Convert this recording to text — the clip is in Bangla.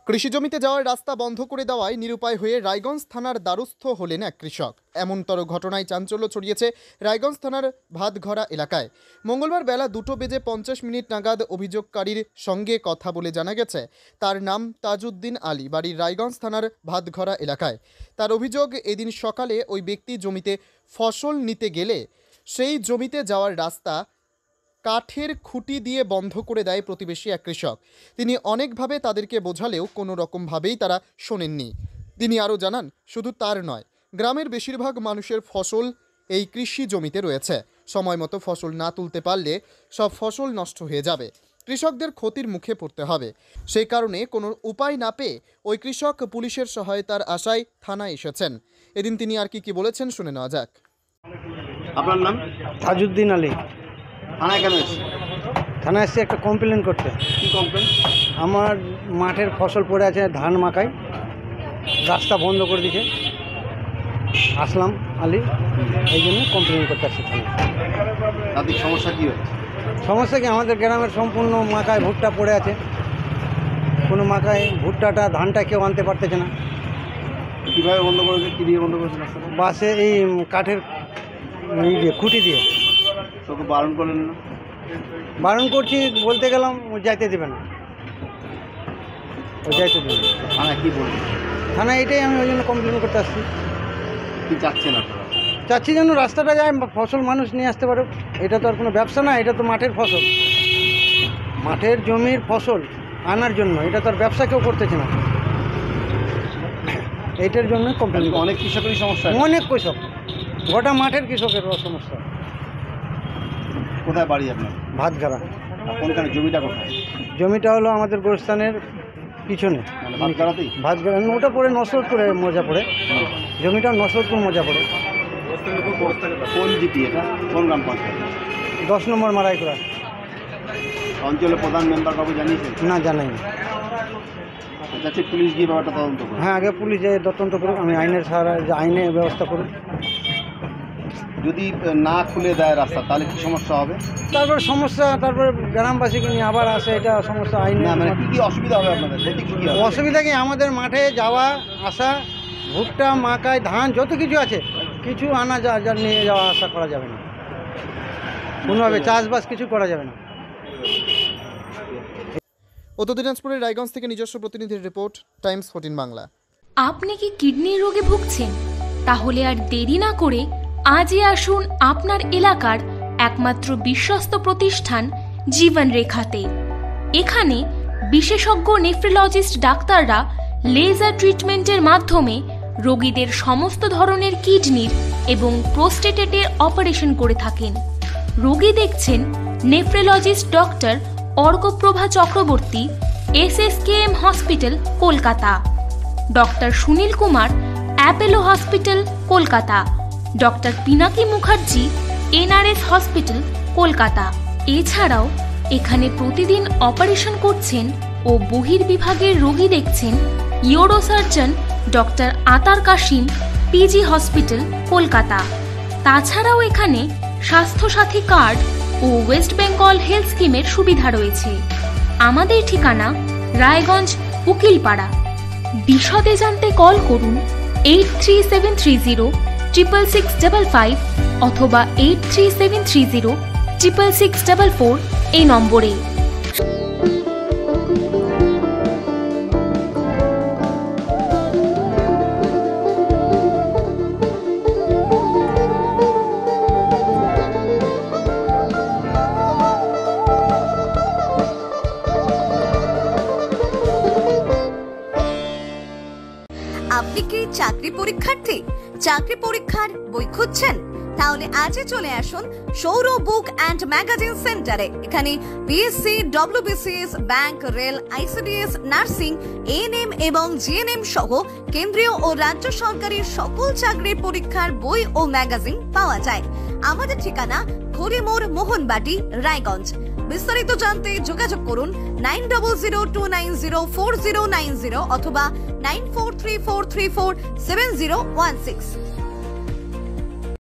কৃষি জমিতে যাওয়ার রাস্তা বন্ধ করে দেওয়ায় নিরুপায় হয়ে রায়গঞ্জ থানার দ্বারস্থ হলেন এক কৃষক। এমনতর ঘটনায় চাঞ্চল্য ছড়িয়েছে রায়গঞ্জ থানার ভাতঘরা এলাকায়। মঙ্গলবার বেলা 2:50 নাগাদ অভিযোগকারীর সঙ্গে কথা বলে জানা গেছে তার নাম তাজউদ্দিন আলী, বাড়ি রায়গঞ্জ থানার ভাতঘরা এলাকায়। তার অভিযোগ, এদিন সকালে ওই ব্যক্তি জমিতে ফসল নিতে গেলে সেই জমিতে যাওয়ার রাস্তা কাঠের খুঁটি দিয়ে বন্ধ করে দেয় প্রতিবেশী এক কৃষক। তিনি অনেকভাবে তাদেরকে বোঝালেও কোনো রকমভাবেই তারা শোনেননি। তিনি আরও জানান, শুধু তার নয়, গ্রামের বেশিরভাগ মানুষের ফসল এই কৃষি জমিতে রয়েছে। সময় মতো ফসল না তুলতে পারলে সব ফসল নষ্ট হয়ে যাবে, কৃষকদের ক্ষতির মুখে পড়তে হবে। সেই কারণে কোনো উপায় না পেয়ে ওই কৃষক পুলিশের সহায়তার আশায় থানায় এসেছেন। এদিন তিনি আর কি বলেছেন শুনে নেওয়া যাক। আপনার নাম? তাজউদ্দিন আলী। থানায় কেন এসেছেন? থানায় এসে একটা কমপ্লেন করতে। কী কমপ্লেন? আমার মাঠের ফসল পড়ে আছে, ধান মাকাই, রাস্তা বন্ধ করে দিয়েছে। আসলাম আলী, এই জন্য কমপ্লেন করতে আসছে থানায়। তাদের সমস্যা কী হচ্ছে? সমস্যা কি, আমাদের গ্রামের সম্পূর্ণ মাকায় ভুট্টা পড়ে আছে। কোনো মাকায় ভুট্টাটা, ধানটা কেউ আনতে পারতেছে না। কীভাবে বন্ধ করেছে? কী দিয়ে বন্ধ করেছে? বাসে এই কাঠের খুঁটি দিয়ে। তোকে বারণ করলেন না? বারণ করছি, বলতে গেলাম, ও যাইতে দেবে না, ও যাইতে দেবে না। থানায় কী বলবেন? থানায় এটাই আমি ওই জন্য কমপ্লেন করতে আসছি। কী চাচ্ছেন আপনারা? চাচ্ছি যেন রাস্তাটা যায়, ফসল মানুষ নিয়ে আসতে পারে। এটা তো আর কোনো ব্যবসা না, এটা তো মাঠের ফসল, মাঠের জমির ফসল আনার জন্য। এটা তো আর ব্যবসা কেউ করতেছে না, এইটার জন্য কমপ্লেন। অনেক কৃষকেরই সমস্যা, অনেক কৃষক, গোটা মাঠের কৃষকের সমস্যা। কোথায় বাড়ি আপনার? ভাতঘরা। কোনখানে? জমিটা কোথায়? জমিটা হলো আমাদের গোরস্থানের পিছনে, মানে ভাতঘরাতেই? ভাতঘরা ওটা পড়ে নসরপুরে মজা পড়ে, জমিটা নসরপুর মজা পড়ে। কোন জিপি এটা? কোন গ্রাম পঞ্চায়েত? 10 নম্বর মারাইকড়া। অঞ্চলের প্রধান মেম্বার বাবু জানিয়েছেন? না, জানাইনি। যাচ্ছে পুলিশ গিয়ে ব্যাপারটা তদন্ত করে। হ্যাঁ, আগে পুলিশ যায় তদন্ত করুক, আমি আইনের সাহায্য, আইনে ব্যবস্থা করুন। যদি না খুলে দেয় রাস্তা, তাহলে কি সমস্যা হবে? তারপর সমস্যা, তারপরে গ্রামবাসীকে নিয়ে আবার আসে, এটা সমস্যা। আইনে না মানে কী কী অসুবিধা হবে আপনাদের? ক্ষতি কী কী হবে? অসুবিধা কি, আমাদের মাঠে যাওয়া আসা, ভুট্টা মাকাই ধান যত কিছু আছে, কিছু আনা যা নিয়ে যাওয়া আসা করা যাবে না, কোনোভাবে চাষবাস কিছু করা যাবে না। উত্তর দিনাজপুরের রায়গঞ্জ থেকে নিজস্ব প্রতিনিধির রিপোর্ট, টাইমস 14 বাংলা। আপনি কি কিডনির রোগে ভুগছেন? তাহলে আর দেরি না করে আজই আসুন আপনার এলাকার একমাত্র বিশ্বস্ত প্রতিষ্ঠান জীবন রেখাতে। এখানে বিশেষজ্ঞ নেফ্রোলজিস্ট ডাক্তাররা লেজার ট্রিটমেন্টের মাধ্যমে রোগীদের সমস্ত ধরনের কিডনির এবং প্রোস্টেটের অপারেশন করে থাকেন। রোগী দেখছেন nephrologist doctor Arkaprava Chakraborty, SSKM hospital, Kolkata; doctor Sunil Kumar, Apollo hospital, Kolkata; doctor Pinaki Mukherjee, NRS hospital, Kolkata. এছাড়াও এখানে প্রতিদিন অপারেশন করছেন ও বহির্বিভাগের রোগী দেখছেন ইউরোসার্জন ডক্টর আতার কাশিম, PG হসপিটাল, কলকাতা। তাছাড়াও এখানে স্বাস্থ্যসাথী কার্ড ও ওয়েস্ট বেঙ্গল হেলথ স্কিমের সুবিধা রয়েছে। আমাদের ঠিকানা রায়গঞ্জ, উকিলপাড়া। বিশদে জানতে কল করুন 8373066655 অথবা 8373066644 এই নম্বরে। আপনি কি চাকরি পরীক্ষার্থী? চাকরি পরীক্ষার বই খুঁজছেন? তাহলে আজই চলে আসুন সৌর বুক অ্যান্ড ম্যাগাজিন সেন্টারে। এখানে BSc, WBCS, bank, rail, ICDS, nursing, ANM এবং GNM সহ কেন্দ্রীয় ও রাজ্য সরকারের সকল চাকরির পরীক্ষার বই ও ম্যাগাজিন পাওয়া যায়। আমাদের ঠিকানা ঘড়িমোড়, মোহনবাটি, রায়গঞ্জ। বিস্তারিত জানতে যোগাযোগ করুন 9002904090 অথবা 9434347016।